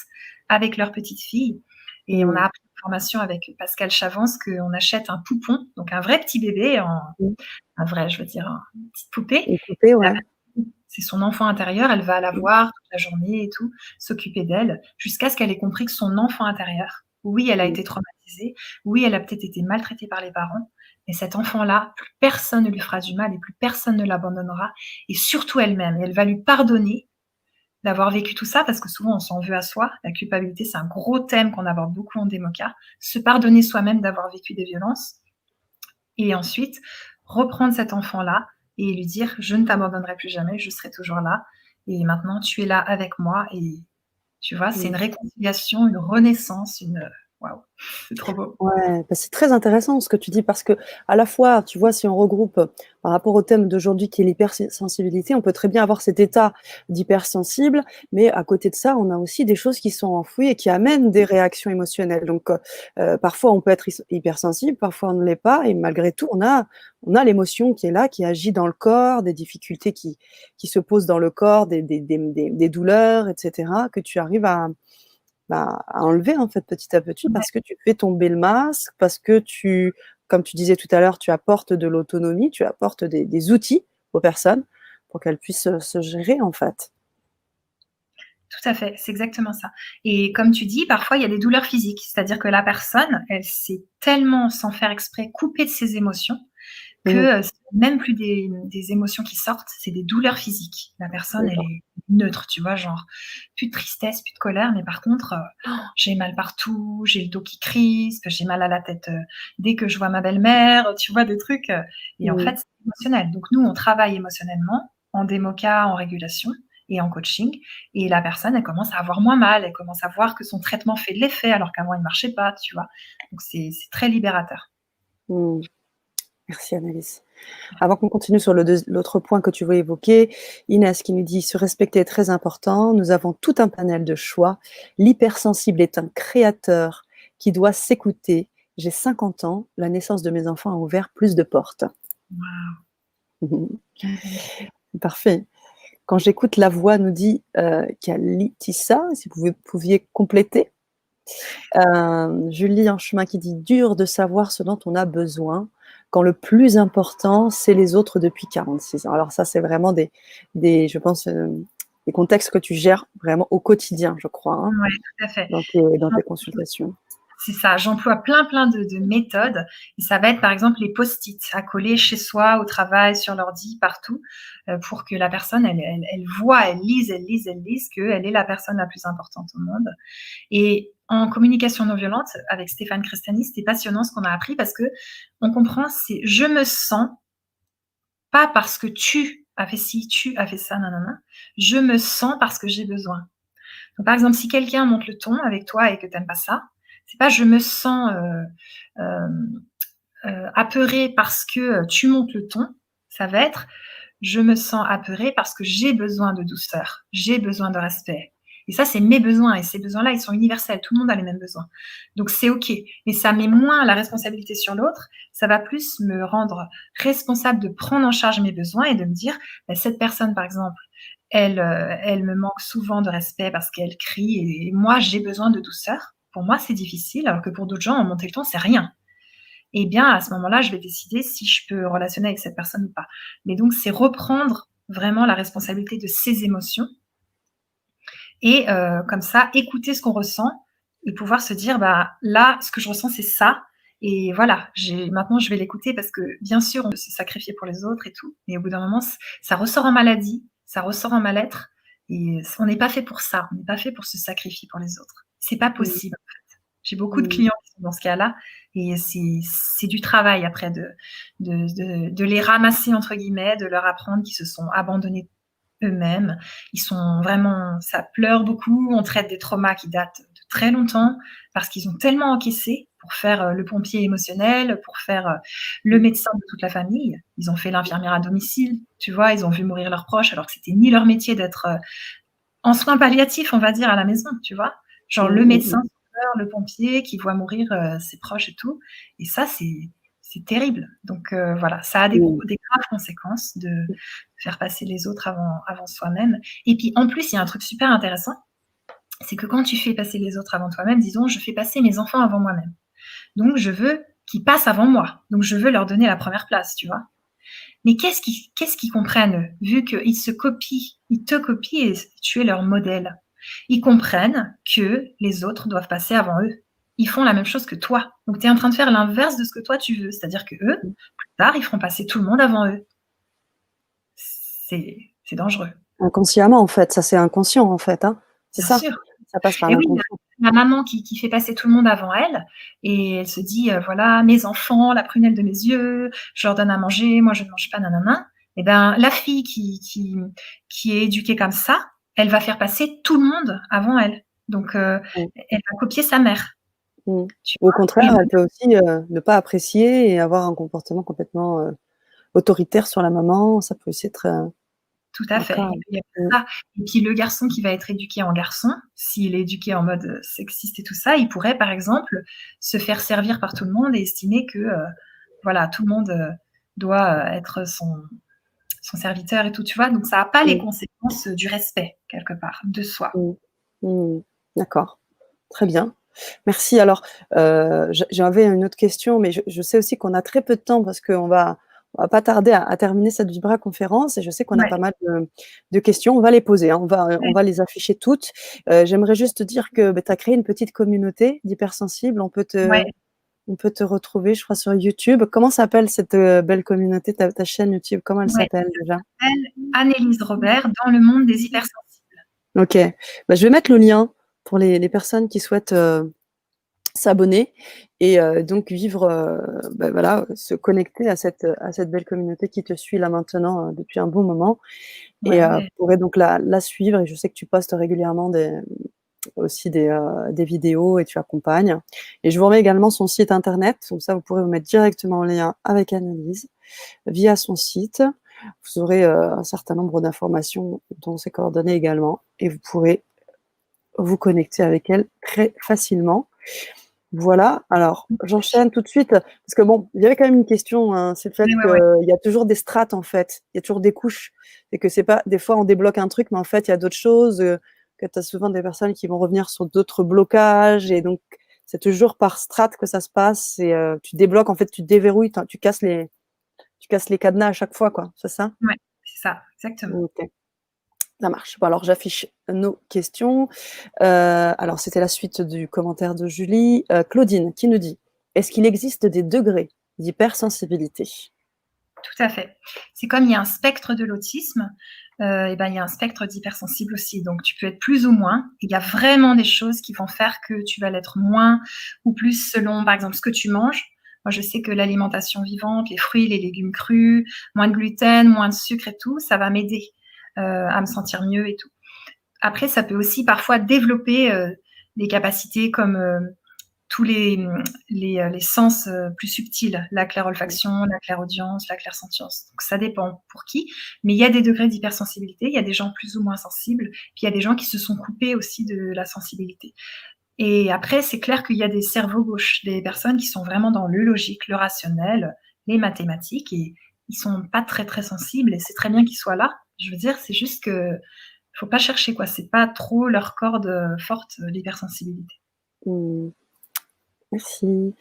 avec leur petite fille et on a Mmh. appris en formation avec Pascal Chavance qu'on achète un poupon, donc un vrai petit bébé en Mmh. un vrai, je veux dire, une petite poupée. Une poupée, ouais. C'est son enfant intérieur, elle va la Mmh. voir toute la journée et tout, s'occuper d'elle, jusqu'à ce qu'elle ait compris que son enfant intérieur, oui, elle a Mmh. été traumatisée, oui, elle a peut-être été maltraitée par les parents, mais cet enfant-là, plus personne ne lui fera du mal et plus personne ne l'abandonnera et surtout elle-même. Et elle va lui pardonner d'avoir vécu tout ça parce que souvent on s'en veut à soi. La culpabilité, c'est un gros thème qu'on aborde beaucoup en démoca. Se pardonner soi-même d'avoir vécu des violences et ensuite reprendre cet enfant-là et lui dire: «Je ne t'abandonnerai plus jamais, je serai toujours là et maintenant tu es là avec moi» et tu vois? C'est Mmh. une réconciliation, une renaissance, une, waouh, c'est trop beau. Ouais, bah, c'est très intéressant ce que tu dis parce que à la fois, tu vois, si on regroupe, par rapport au thème d'aujourd'hui qui est l'hypersensibilité, on peut très bien avoir cet état d'hypersensible, mais à côté de ça, on a aussi des choses qui sont enfouies et qui amènent des réactions émotionnelles. Donc, parfois on peut être hypersensible, parfois on ne l'est pas et malgré tout, on a l'émotion qui est là, qui agit dans le corps, des difficultés qui se posent dans le corps, des douleurs et cetera, que tu arrives à enlever en fait petit à petit Ouais, parce que tu fais tomber le masque, parce que comme tu disais tout à l'heure, tu apportes de l'autonomie, tu apportes des outils aux personnes pour qu'elles puissent se gérer en fait. tout à fait, c'est exactement ça. Et comme tu dis, parfois, il y a des douleurs physiques, c'est-à-dire que la personne, elle s'est tellement, sans faire exprès, coupée de ses émotions Mmh. que, c'est même plus des émotions qui sortent, c'est des douleurs physiques. La personne, elle D'accord. est neutre, tu vois? Genre, plus de tristesse, plus de colère, mais par contre, j'ai mal partout, j'ai le dos qui crispe, j'ai mal à la tête, dès que je vois ma belle-mère, tu vois? Des trucs, et en Mmh. fait, c'est émotionnel. Donc nous, on travaille émotionnellement, en démoca, en régulation et en coaching, et la personne, elle commence à avoir moins mal, elle commence à voir que son traitement fait de l'effet alors qu'avant il marchait pas, tu vois? Donc c'est très libérateur. Mmh. Merci Annelise. Avant qu'on continue sur l'autre point que tu veux évoquer, Inès qui nous dit: «Se respecter est très important, nous avons tout un panel de choix. L'hypersensible est un créateur qui doit s'écouter. J'ai 50 ans, la naissance de mes enfants a ouvert plus de portes». Waouh! Magnifique. Parfait. Quand j'écoute la voix, nous dit, Kalitissa, si vous pouviez compléter. Julie en chemin qui dit: «Dur de savoir ce dont on a besoin, quand le plus important, c'est les autres depuis 46 ans». Alors ça, c'est vraiment des je pense, des contextes que tu gères vraiment au quotidien, je crois, hein, Ouais, tout à fait. dans tes consultations? C'est ça, j'emploie plein de méthodes et ça va être, par exemple, les post-it à coller chez soi, au travail, sur l'ordi, partout, pour que la personne, elle voit, elle lise qu'elle est la personne la plus importante au monde. Et en communication non violente, avec Stéphane Crestani, c'était passionnant ce qu'on a appris parce qu'on comprend, c'est: «Je me sens, pas parce que tu as fait ci, tu as fait ça, nin je me sens parce que j'ai besoin». Donc, par exemple, si quelqu'un monte le ton avec toi et que tu aimes pas ça, c'est pas: «Je me sens, apeurée parce que, tu montes le ton», ça va être: «Je me sens apeurée parce que j'ai besoin de douceur, j'ai besoin de respect». Et ça, c'est mes besoins et ces besoins-là, ils sont universels. Tout le monde a les mêmes besoins. Donc c'est OK. Mais ça met moins la responsabilité sur l'autre. Ça va plus me rendre responsable de prendre en charge mes besoins et de me dire: «Bah, cette personne, par exemple, elle me manque souvent de respect parce qu'elle crie et moi, j'ai besoin de douceur. Pour moi, c'est difficile, alors que pour d'autres gens, monter le ton, c'est rien». Eh bien, à ce moment-là, je vais décider si je peux relationner avec cette personne ou pas. Mais donc, c'est reprendre vraiment la responsabilité de ses émotions et comme ça, écouter ce qu'on ressent et pouvoir se dire: «Bah, là, ce que je ressens, c'est ça et voilà, maintenant, je vais l'écouter» parce que bien sûr, on peut se sacrifier pour les autres et tout, mais au bout d'un moment, ça ressort en maladie, ça ressort en mal-être et on n'est pas fait pour ça. On n'est pas fait pour se sacrifier pour les autres. C'est pas Mmh. possible. J'ai beaucoup de Mmh. clients qui sont dans ce cas-là et c'est du travail après de «les ramasser» entre guillemets, de leur apprendre qu'ils se sont abandonnés eux-mêmes. Ils sont vraiment ça pleure beaucoup, on traite des traumas qui datent de très longtemps parce qu'ils ont tellement encaissé pour faire, le pompier émotionnel, pour faire, le médecin de toute la famille. Ils ont fait l'infirmière à domicile, tu vois? Ils ont vu mourir leurs proches alors que c'était ni leur métier d'être, en soins palliatifs, on va dire, à la maison, tu vois? Genre Mmh, le mmh médecin mh. sauveur, le pompier qui voit mourir, ses proches et tout et ça, c'est terrible. Donc voilà, ça a Mmh. des graves conséquences de faire passer les autres avant soi-même et puis, en plus, il y a un truc super intéressant, c'est que quand tu fais passer les autres avant toi-même, disons, je fais passer mes enfants avant moi-même. Donc je veux qu'ils passent avant moi. Donc je veux leur donner la première place, tu vois? Mais qu'est-ce qu'ils comprennent, eux? Vu qu'ils se copient, ils te copient et tu es leur modèle. Ils comprennent que les autres doivent passer avant eux. Ils font la même chose que toi. Donc tu es en train de faire l'inverse de ce que toi tu veux. C'est-à-dire qu'eux, Mmh. plus tard, ils feront passer tout le monde avant eux. C'est dangereux. Inconsciemment en fait, ça c'est inconscient en fait, hein? C'est Bien ça? sûr. Ça passe par Et oui, l'inconscient. la maman qui fait passer tout le monde avant elle et elle se dit, «Voilà, mes enfants, la prunelle de mes yeux, je leur donne à manger, moi je ne mange pas, nin et ben, la fille qui est éduquée comme ça, elle va faire passer tout le monde avant elle. Donc Mmh. elle va copier sa mère. Mmh. tu Ou au vois? Et contraire, elle peut aussi, ne pas apprécier et avoir un comportement complètement, autoritaire sur la maman. Ça peut aussi être, tout à un fait. cas. Il y a Mmh. ça. Et puis le garçon qui va être éduqué en garçon, s'il est éduqué en mode, sexiste et tout ça, il pourrait, par exemple, se faire servir par tout le monde et estimer que, voilà, tout le monde, doit, être son serviteur et tout, tu vois? Donc ça a pas les Mmh. conséquences, du respect, quelque part, de soi. Mmh. Mmh. D'accord, très bien. Merci. Alors, j'avais une autre question, mais je sais aussi qu'on a très peu de temps parce qu'on va pas tarder à terminer cette Vibra conférence et je sais qu'on a Ouais, pas mal de questions. On va les poser, hein, on ouais, va les afficher toutes. J'aimerais juste te dire que, bah, tu as créé une petite communauté d'hypersensibles. ouais. On peut te retrouver, je crois, sur YouTube. Comment s'appelle cette, belle communauté, ta chaîne YouTube? Comment elle Ouais, s'appelle déjà? ça s'appelle Annelise Robert dans le monde des hypersensibles. OK. Bah, je vais mettre le lien pour les personnes qui souhaitent, s'abonner et donc vivre, bah, voilà, se connecter à cette belle communauté qui te suit là maintenant, depuis un bon moment et Ouais, vous pourrez donc la suivre et je sais que tu postes régulièrement aussi des vidéos et tu accompagnes et je vous remets également son site internet, comme ça vous pourrez vous mettre directement en lien avec Annelise via son site. Vous aurez, un certain nombre d'informations, dont ses coordonnées également et vous pourrez vous connecter avec elle très facilement. Voilà, alors j'enchaîne tout de suite, parce que bon, il y avait quand même une question, hein, c'est le fait ouais, ouais, ouais. qu'il y a toujours des strates, en fait. Il y a toujours des couches et que c'est pas des fois on débloque un truc, mais en fait, il y a d'autres choses, que tu as souvent des personnes qui vont revenir sur d'autres blocages et donc c'est toujours par strate que ça se passe et tu débloques, en fait, tu déverrouilles, tu casses les cadenas à chaque fois, quoi, c'est ça? Ouais, c'est ça, exactement. OK, ça marche. Bon alors j'affiche nos questions. Alors c'était la suite du commentaire de Julie. Claudine qui nous dit: «Est-ce qu'il existe des degrés d'hypersensibilité?» Tout à fait. C'est comme il y a un spectre de l'autisme, et ben, il y a un spectre d'hypersensible aussi. Donc tu peux être plus ou moins. Il y a vraiment des choses qui vont faire que tu vas l'être moins ou plus selon, par exemple, ce que tu manges. Moi, je sais que l'alimentation vivante, les fruits, les légumes crus, moins de gluten, moins de sucre et tout, ça va m'aider, à me sentir mieux et tout. Après, ça peut aussi parfois développer, des capacités comme, tous les sens, plus subtils, la clairolfaction, la clairaudience, la clairsentience. Donc ça dépend pour qui, mais il y a des degrés d'hypersensibilité, il y a des gens plus ou moins sensibles, puis il y a des gens qui se sont coupés aussi de la sensibilité. Et après, c'est clair qu'il y a des cerveaux gauches, des personnes qui sont vraiment dans le logique, le rationnel, les mathématiques et ils sont pas très, très sensibles et c'est très bien qu'ils soient là. Je veux dire, c'est juste que faut pas chercher quoi, c'est pas trop leur corde, forte, l'hypersensibilité. Mmh, merci.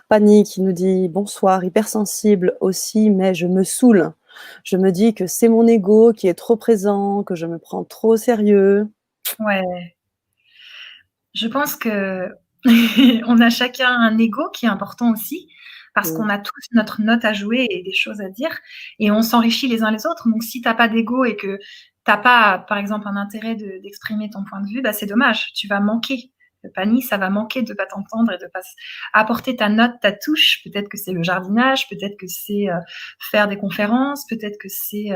Fanny qui nous dit: «Bonsoir, hypersensible aussi, mais je me saoule. Je me dis que c'est mon ego qui est trop présent, que je me prends trop au sérieux». Ouais. Je pense que on a chacun un ego qui est important aussi, parce Mmh, qu'on a tous notre note à jouer et des choses à dire et on s'enrichit les uns les autres. Donc si tu as pas d'ego et que tu as pas, par exemple, un intérêt d'exprimer ton point de vue, bah, c'est dommage, tu vas manquer. Pani, ça va manquer de pas t'entendre et de pas apporter ta note, ta touche. Peut-être que c'est le jardinage, peut-être que c'est, faire des conférences, peut-être que c'est,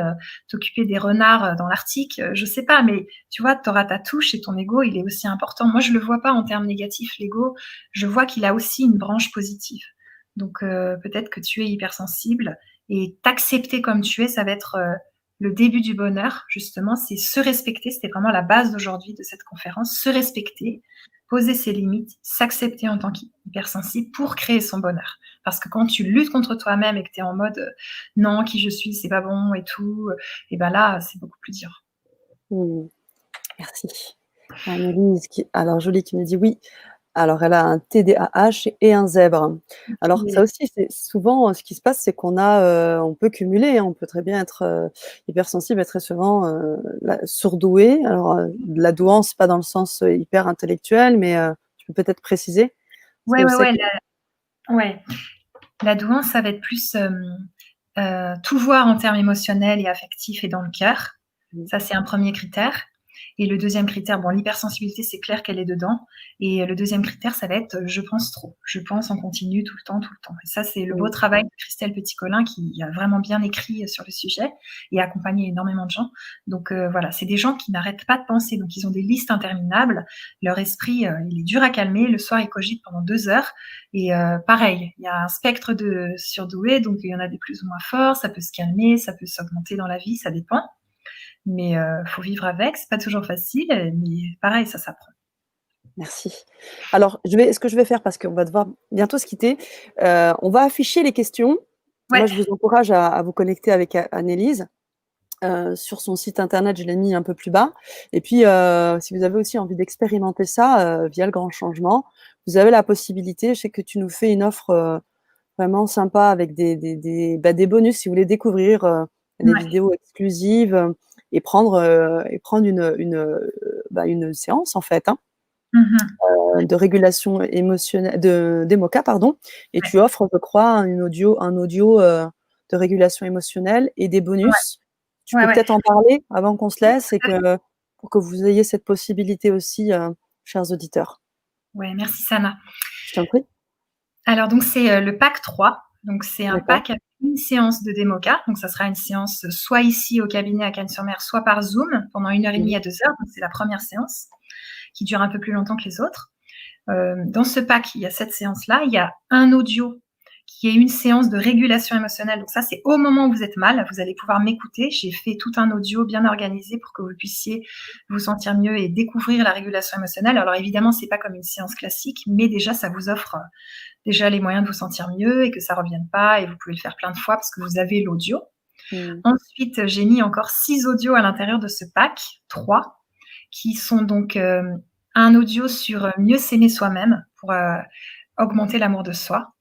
t'occuper des renards, dans l'Arctique, je sais pas, mais tu vois, tu auras ta touche et ton ego, il est aussi important. Moi, je le vois pas en termes négatifs, l'ego, je vois qu'il a aussi une branche positive. Donc, peut-être que tu es hypersensible et t'accepter comme tu es, ça va être, le début du bonheur, justement, c'est se respecter. C'était vraiment la base d'aujourd'hui de cette conférence, se respecter, poser ses limites, s'accepter en tant qu'hypersensible pour créer son bonheur. Parce que quand tu luttes contre toi-même et que tu es en mode, «Non, qui je suis, c'est pas bon et tout», et ben là, c'est beaucoup plus dur. mmh, merci. Annelise qui alors Jolie qui nous dit: «Oui». Alors elle a un TDAH et un zèbre. Alors ça OK. aussi, c'est souvent, ce qui se passe, c'est qu'on a, on peut cumuler, hein, on peut très bien être, hypersensible et très souvent, surdoué. Alors, la douance, pas dans le sens, hyper intellectuel, mais, tu peux peut-être préciser? Parce Ouais, que je ouais, sais ouais, que ouais. La douance, ça va être plus, tout voir en termes émotionnels et affectifs et dans le cœur. mmh, Ça, c'est un premier critère Et le deuxième critère, bon, l'hypersensibilité, c'est clair qu'elle est dedans. Et le deuxième critère, ça va être je pense trop. Je pense en continu tout le temps, tout le temps. Et ça, c'est le beau travail de Christelle Petit-Colin qui a vraiment bien écrit sur le sujet et accompagné énormément de gens. Donc voilà, c'est des gens qui n'arrêtent pas de penser. Donc ils ont des listes interminables. Leur esprit, il est dur à calmer. Le soir, ils cogitent pendant 2 heures. Et pareil, il y a un spectre de surdoués, donc il y en a des plus ou moins forts. Ça peut se calmer, ça peut s'augmenter dans la vie, ça dépend. Mais faut vivre avec, c'est pas toujours facile, mais pareil, ça s'apprend. Merci. Alors, ce que je vais faire, parce qu'on va devoir bientôt se quitter, on va afficher les questions. Ouais. Moi, je vous encourage à vous connecter avec Annelise. Sur son site internet, je l'ai mis un peu plus bas. Et puis, si vous avez aussi envie d'expérimenter ça via le grand changement, vous avez la possibilité. Je sais que tu nous fais une offre vraiment sympa avec des bonus si vous voulez découvrir des vidéos exclusives et prendre une séance en fait. Hein. De régulation émotionnelle, d'EMOCA, pardon, et tu offres, je crois, un audio de régulation émotionnelle et des bonus. Tu peux peut-être en parler avant qu'on se laisse et pour que vous ayez cette possibilité aussi, chers auditeurs. Ouais, merci Sana. Je t'en prie. Alors donc c'est le pack 3. Donc c'est un pack avec une séance de DEMOCA. Donc ça sera une séance soit ici au cabinet à Cagnes-sur-Mer, soit par Zoom pendant 1h30 à 2 heures. Donc c'est la première séance qui dure un peu plus longtemps que les autres. Dans ce pack, il y a cette séance-là. Il y a un audio qui est une séance de régulation émotionnelle. Donc ça, c'est au moment où vous êtes mal. Vous allez pouvoir m'écouter. J'ai fait tout un audio bien organisé pour que vous puissiez vous sentir mieux et découvrir la régulation émotionnelle. Alors évidemment, c'est pas comme une séance classique, mais déjà, ça vous offre déjà les moyens de vous sentir mieux et que ça revienne pas. Et vous pouvez le faire plein de fois parce que vous avez l'audio. Ensuite, j'ai mis encore 6 audios à l'intérieur de ce pack, 3, qui sont donc un audio sur mieux s'aimer soi-même pour augmenter l'amour de soi.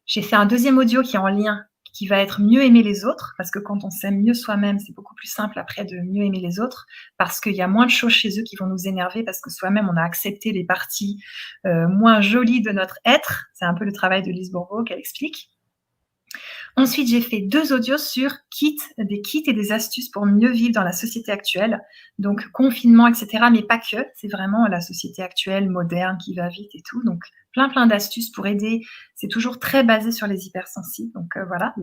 J'ai fait un deuxième audio qui est en lien, qui va être mieux aimer les autres, parce que quand on s'aime mieux soi-même, c'est beaucoup plus simple après de mieux aimer les autres, parce qu'il y a moins de choses chez eux qui vont nous énerver, parce que soi-même, on a accepté les parties moins jolies de notre être. C'est un peu le travail de Lise Bourbeau qu'elle explique. Ensuite, j'ai fait 2 audios sur des kits et des astuces pour mieux vivre dans la société actuelle. Donc, confinement, etc. Mais pas que. C'est vraiment la société actuelle, moderne, qui va vite et tout. Donc, plein d'astuces pour aider. C'est toujours très basé sur les hypersensibles. Donc, voilà.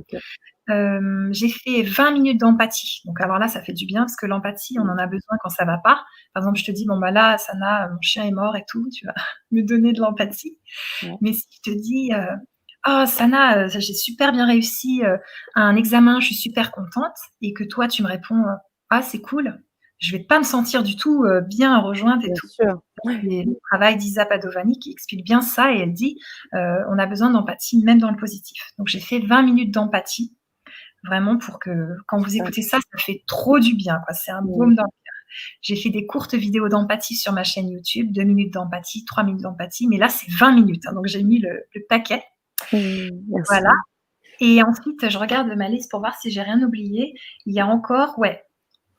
J'ai fait 20 minutes d'empathie. Donc, alors là, ça fait du bien parce que l'empathie, on en a besoin quand ça va pas. Par exemple, je te dis, bon, bah là, Sana, mon chien est mort et tout. Tu vas me donner de l'empathie. Mais si je te dis... oh Sana, j'ai super bien réussi à un examen, je suis super contente, et que toi tu me réponds ah c'est cool, je vais pas me sentir du tout bien rejointe et Bien tout. sûr. C'est le travail d'Isa Padovani qui explique bien ça, et elle dit on a besoin d'empathie même dans le positif. Donc j'ai fait 20 minutes d'empathie, vraiment pour que quand vous écoutez ça, ça fait trop du bien, quoi. C'est un baume dans le cœur. J'ai fait des courtes vidéos d'empathie sur ma chaîne YouTube, 2 minutes d'empathie, 3 minutes d'empathie, mais là c'est 20 minutes, hein, donc j'ai mis le paquet. Merci. Voilà. Et ensuite, je regarde ma liste pour voir si j'ai rien oublié. Il y a encore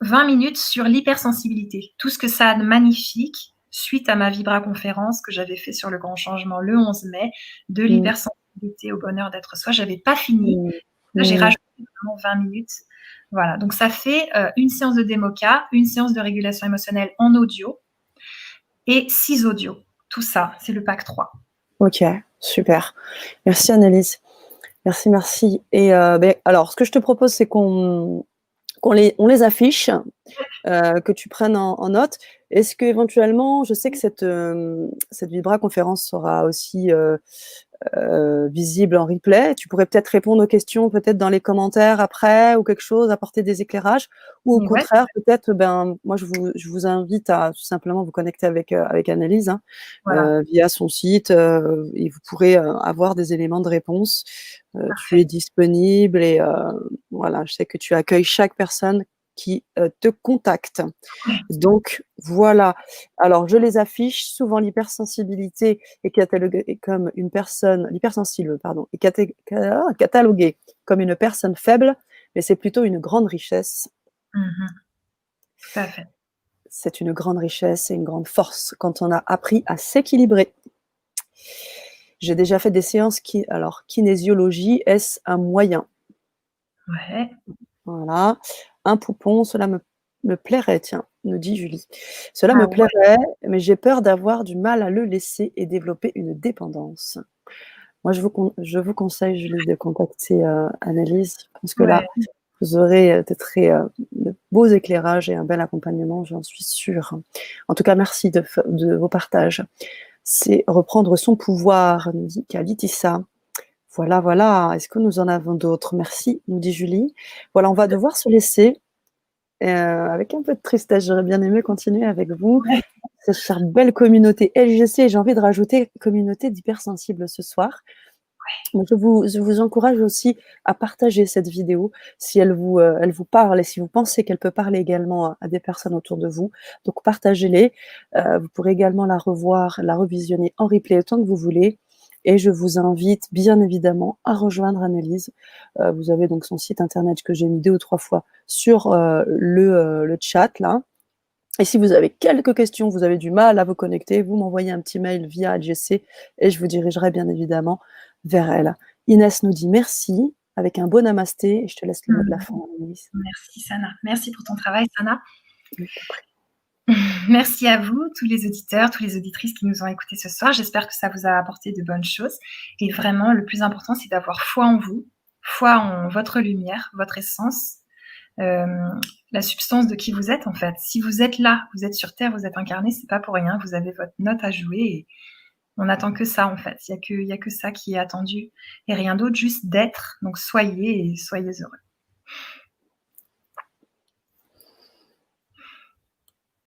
20 minutes sur l'hypersensibilité. Tout ce que ça a de magnifique suite à ma Vibra-conférence que j'avais fait sur le grand changement le 11 mai, de l'hypersensibilité au bonheur d'être soi. J'avais pas fini. Là, j'ai rajouté vraiment 20 minutes. Voilà. Donc, ça fait une séance de DEMOCA, une séance de régulation émotionnelle en audio et 6 audios. Tout ça, c'est le pack 3. Ok, super. Merci Annelise. Merci. Et alors, ce que je te propose, c'est qu'on les affiche, que tu prennes en note. Est-ce qu'éventuellement, je sais que cette Vibra-conférence sera aussi visible en replay. Tu pourrais peut-être répondre aux questions peut-être dans les commentaires après ou quelque chose, apporter des éclairages, ou au contraire, peut-être, moi je vous invite à tout simplement vous connecter avec Annelise via son site et vous pourrez avoir des éléments de réponse. Tu es disponible et voilà, je sais que tu accueilles chaque personne qui te contacte. Donc voilà. Alors je les affiche. Souvent l'hypersensibilité est cataloguée comme une personne, l'hypersensible, pardon, est cataloguée comme une personne faible, mais c'est plutôt une grande richesse. Tout à fait. C'est une grande richesse et une grande force quand on a appris à s'équilibrer. J'ai déjà fait des séances kinésiologie, est-ce un moyen? Ouais. Voilà. Un poupon, cela me plairait, tiens. nous dit Julie. Cela Ah me ouais. plairait, mais j'ai peur d'avoir du mal à le laisser et développer une dépendance. Moi, je vous conseille, Julie, de contacter Annelise, parce que Ouais. là, vous aurez de beaux éclairages et un bel accompagnement, j'en suis sûre. En tout cas, merci de vos partages. C'est reprendre son pouvoir, nous dit Kalitissa. Voilà, voilà. Est-ce que nous en avons d'autres? Merci, nous dit Julie. Voilà, on va devoir se laisser avec un peu de tristesse. J'aurais bien aimé continuer avec vous, Ouais. cette chère belle communauté LGC. J'ai envie de rajouter communauté d'hypersensibles ce soir. Donc je vous encourage aussi à partager cette vidéo si elle vous parle et si vous pensez qu'elle peut parler également à des personnes autour de vous. Donc partagez-les. Vous pourrez également la revoir, la revisionner en replay autant que vous voulez. Et je vous invite bien évidemment à rejoindre Annelise. Vous avez donc son site internet que j'ai mis 2 ou 3 fois sur le chat là. Et si vous avez quelques questions, vous avez du mal à vous connecter, vous m'envoyez un petit mail via ADGC et je vous dirigerai bien évidemment vers elle. Inès nous dit merci avec un beau namasté et je te laisse le mot de la fin, Annelise. Merci Sana. Merci pour ton travail, Sana. Je t'en prie. Merci à vous, tous les auditeurs, toutes les auditrices qui nous ont écoutés ce soir. J'espère que ça vous a apporté de bonnes choses. Et vraiment, le plus important, c'est d'avoir foi en vous, foi en votre lumière, votre essence, la substance de qui vous êtes en fait. Si vous êtes là, vous êtes sur Terre, vous êtes incarné, c'est pas pour rien. Vous avez votre note à jouer et on n'attend que ça en fait. Il y a que ça qui est attendu et rien d'autre, juste d'être. Donc soyez et soyez heureux.